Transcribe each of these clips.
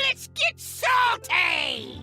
Let's get salty!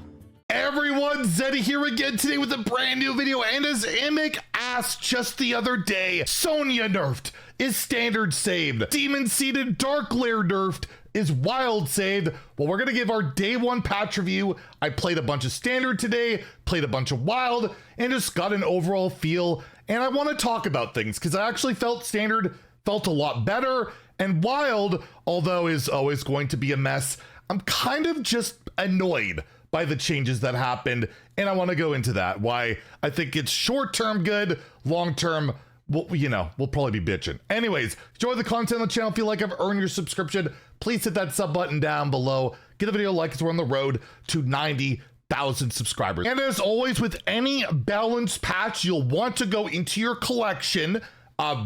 Everyone, Zeddy here again today with a brand new video, and as Amic asked just the other day, Sonya nerfed, is standard saved, demon seeded dark lair nerfed, is wild saved. Well, we're gonna give our day one patch review. I played a bunch of standard today, played a bunch of wild, and just got an overall feel, and I want to talk about things because I actually felt standard felt a lot better, and wild, although is always going to be a mess, I'm kind of just annoyed by the changes that happened, and I want to go into that. Why I think it's short-term good, long-term, well, we'll probably be bitching. Anyways, enjoy the content on the channel. Feel like I've earned your subscription. Please hit that sub button down below. Give the video a like as we're on the road to 90,000 subscribers. And as always, with any balanced patch, you'll want to go into your collection.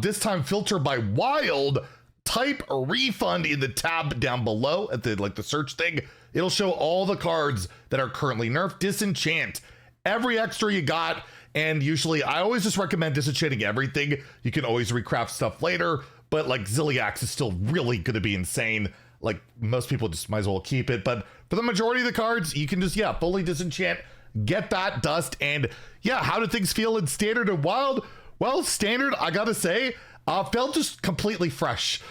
This time filter by wild. Type a refund in the tab down below at the search thing. It'll show all the cards that are currently nerfed. Disenchant every extra you got, and usually I always just recommend disenchanting everything. You can always recraft stuff later, but like Zilliax is still really going to be insane. Like most people just might as well keep it, but for the majority of the cards, you can just fully disenchant, get that dust, and how did things feel in standard and wild? Well, standard, I gotta say, felt just completely fresh.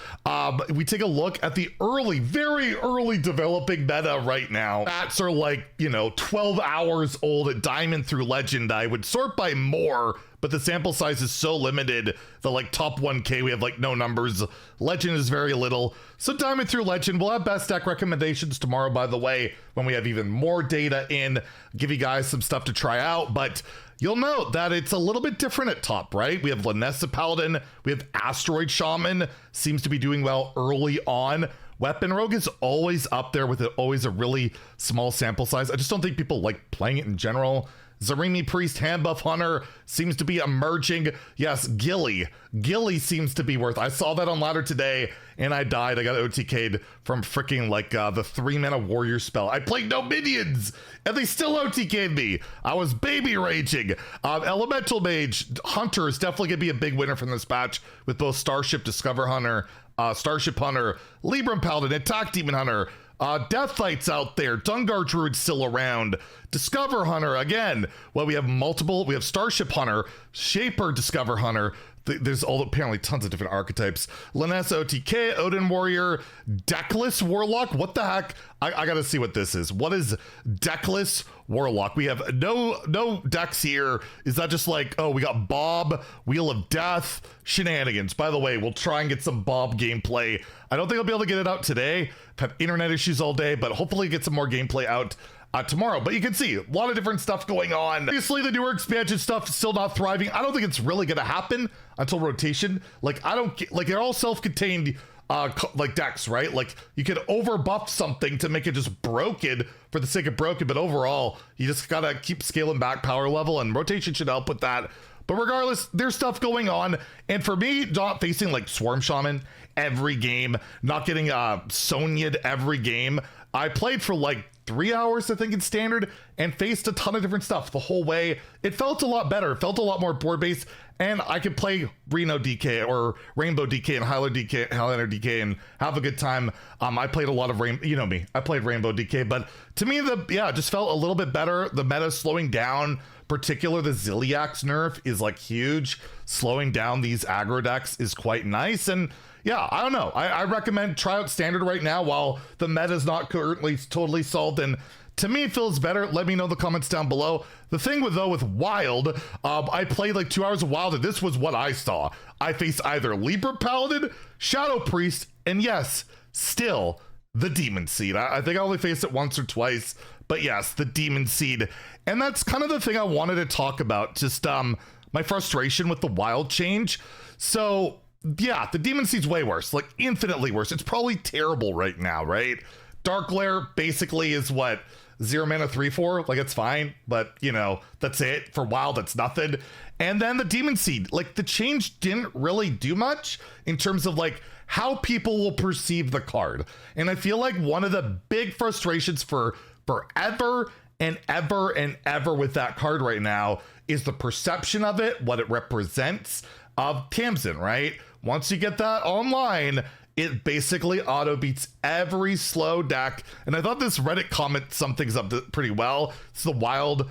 We take a look at the very early developing meta right now. Stats are like, 12 hours old at Diamond through Legend. I would sort by more, but the sample size is so limited. The top 1K, we have no numbers. Legend is very little. So Diamond through Legend, we'll have best deck recommendations tomorrow, by the way, when we have even more data in, give you guys some stuff to try out. But you'll note that it's a little bit different at top, right? We have Lanessa Paladin, we have Asteroid Shaman, seems to be doing well early on. Weapon Rogue is always up there with always a really small sample size. I just don't think people like playing it in general. Zarimi Priest, Hand Buff Hunter seems to be emerging. Yes, Gilly seems to be worth. I saw that on ladder today and I died. I got OTK'd from freaking the 3-mana warrior spell. I played no minions and they still OTK'd me. I was baby raging. Elemental Mage Hunter is definitely gonna be a big winner from this patch with both Starship Discover Hunter, Starship Hunter, Libram Paladin, Attack Demon Hunter, Death Knights out there, Dungar Druid still around, Discover Hunter again. Well, we have multiple. We have Starship Hunter, Shaper Discover Hunter. There's apparently tons of different archetypes. Lanessa OTK, Odin Warrior, Deckless Warlock. What the heck? I gotta see what this is. What is Deckless Warlock? We have no decks here. Is that just oh, we got Bob, Wheel of Death, shenanigans. By the way, we'll try and get some Bob gameplay. I don't think I'll be able to get it out today. I've had internet issues all day, but hopefully get some more gameplay out tomorrow. But you can see a lot of different stuff going on. Obviously, the newer expansion stuff is still not thriving. I don't think it's really going to happen until rotation. I don't get, they're all self-contained decks, right? You could over buff something to make it just broken for the sake of broken, but overall, you just gotta keep scaling back power level, and rotation should help with that. But regardless, there's stuff going on, and for me, not facing Swarm Shaman every game, not getting Sonya'd every game. I played for 3 hours, I think, in standard, and faced a ton of different stuff the whole way. It felt a lot better. It felt a lot more board-based, and I could play Reno DK or Rainbow DK and Highlander DK and have a good time. I played a lot of I played Rainbow DK, but to me, it just felt a little bit better. The meta slowing down, particular the Zilliax nerf is huge. Slowing down these aggro decks is quite nice, and I don't know. I recommend try out standard right now while the meta is not currently totally solved, and to me it feels better. Let me know in the comments down below. The thing with wild, I played 2 hours of wild, and this was what I saw. I faced either Libra Paladin, Shadow Priest, and yes, still the Demon Seed. I think I only faced it once or twice, but yes, the Demon Seed. And that's kind of the thing I wanted to talk about, just my frustration with the wild change. So the Demon Seed's way worse, infinitely worse. It's probably terrible right now, right? Dark Lair basically is what? 0 mana 3/4, it's fine, but that's it. For wild, that's nothing. And then the Demon Seed, the change didn't really do much in terms of how people will perceive the card. And I feel one of the big frustrations for forever and ever and ever with that card right now is the perception of it, what it represents of Tamsin, right? Once you get that online, it basically auto beats every slow deck. And I thought this Reddit comment summed things up pretty well. It's the Wild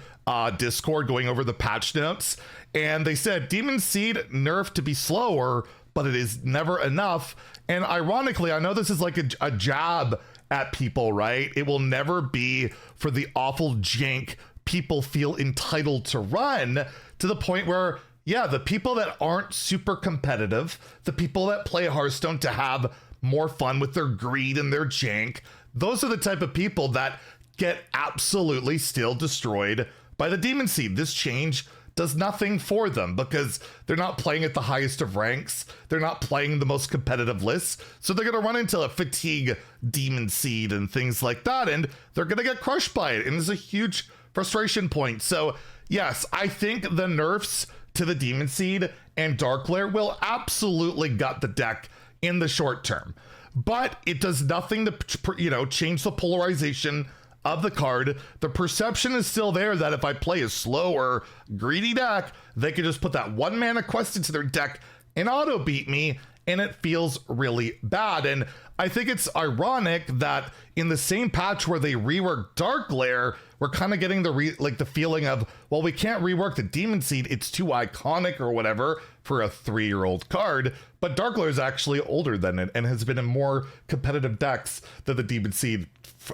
Discord going over the patch notes. And they said Demon Seed nerfed to be slower, but it is never enough. And ironically, I know this is like a jab at people, right? It will never be for the awful jank people feel entitled to run, to the point where, yeah, the people that aren't super competitive, the people that play Hearthstone to have more fun with their greed and their jank, those are the type of people that get absolutely still destroyed by the Demon Seed. This change does nothing for them because they're not playing at the highest of ranks. They're not playing the most competitive lists. So they're going to run into a fatigue Demon Seed and things like that. And they're going to get crushed by it. And there's a huge frustration point. So yes, I think the nerfs to the Demon Seed and Dark Lair will absolutely gut the deck in the short term. But it does nothing to, change the polarization of the card. The perception is still there that if I play a slow or greedy deck, they can just put that 1 mana quest into their deck and auto beat me, and it feels really bad. And I think it's ironic that in the same patch where they reworked Dark Lair, we're kind of getting the feeling of, well, we can't rework the Demon Seed, it's too iconic or whatever for a 3-year-old card. But Dark Lair is actually older than it and has been in more competitive decks than the Demon Seed.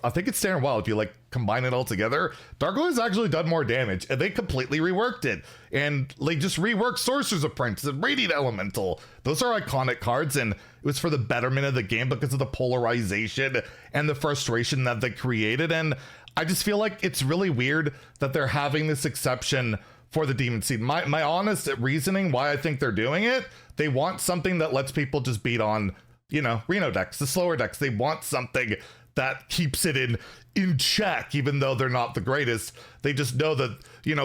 I think it's Standard Wild. If you combine it all together, Dark Lair's actually done more damage, and they completely reworked it. And they just reworked Sorcerer's Apprentice and Radiant Elemental. Those are iconic cards, and it was for the betterment of the game because of the polarization and the frustration that they created. And I just feel like it's really weird that they're having this exception for the Demon Seed. My honest reasoning why I think they're doing it, they want something that lets people just beat on, Reno decks, the slower decks. They want something that keeps it in check, even though they're not the greatest. They just know that,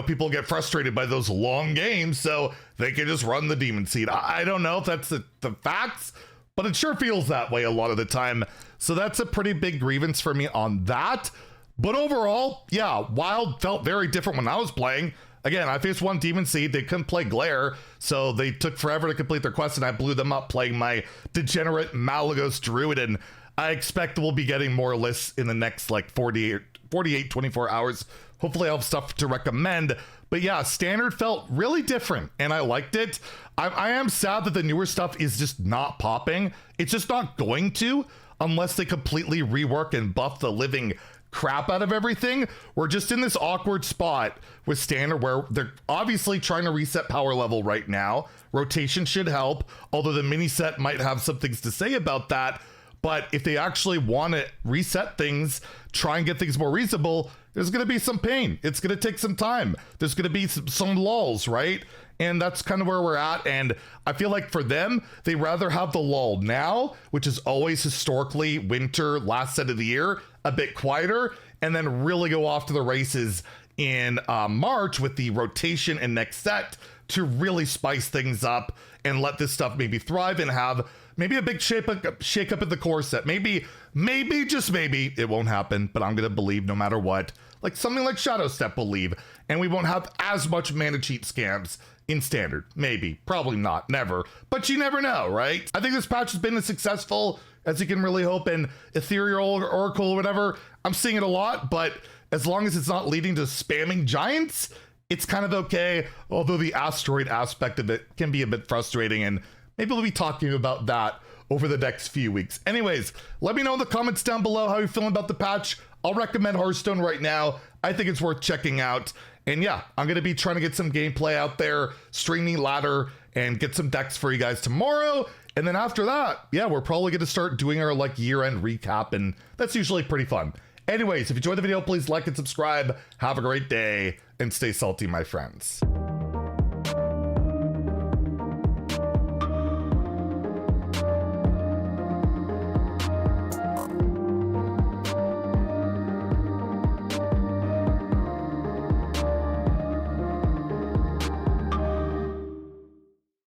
people get frustrated by those long games, so they can just run the Demon Seed. I don't know if that's the facts, but it sure feels that way a lot of the time. So that's a pretty big grievance for me on that. But overall, yeah, Wild felt very different when I was playing. Again, I faced one Demon Seed. They couldn't play Glare, so they took forever to complete their quest, and I blew them up playing my degenerate Malagos Druid, and I expect we'll be getting more lists in the next 48, 24 hours. Hopefully I'll have stuff to recommend. But yeah, Standard felt really different, and I liked it. I am sad that the newer stuff is just not popping. It's just not going to, unless they completely rework and buff the living crap out of everything. We're just in this awkward spot with Standard where they're obviously trying to reset power level right now. Rotation should help, although the mini set might have some things to say about that. But if they actually want to reset things, try and get things more reasonable, there's going to be some pain. It's going to take some time. There's going to be some lulls, right? And that's kind of where we're at. And I feel like for them, they rather have the lull now, which is always historically winter, last set of the year, a bit quieter, and then really go off to the races in March with the rotation and next set to really spice things up and let this stuff maybe thrive and have maybe a big shake up at the core set. Maybe, just maybe, it won't happen, but I'm going to believe no matter what. Like something like Shadow Step will leave, and we won't have as much mana cheat scams in Standard. Maybe, probably not, never. But you never know, right? I think this patch has been as successful as you can really hope in Ethereal or Oracle or whatever. I'm seeing it a lot, but as long as it's not leading to spamming giants, it's kind of okay. Although the asteroid aspect of it can be a bit frustrating, and maybe we'll be talking about that over the next few weeks. Anyways, let me know in the comments down below how you're feeling about the patch. I'll recommend Hearthstone right now. I think it's worth checking out. And yeah, I'm going to be trying to get some gameplay out there, streaming ladder, and get some decks for you guys tomorrow. And then after that, yeah, we're probably going to start doing our year-end recap, and that's usually pretty fun. Anyways, if you enjoyed the video, please like and subscribe. Have a great day, and stay salty, my friends.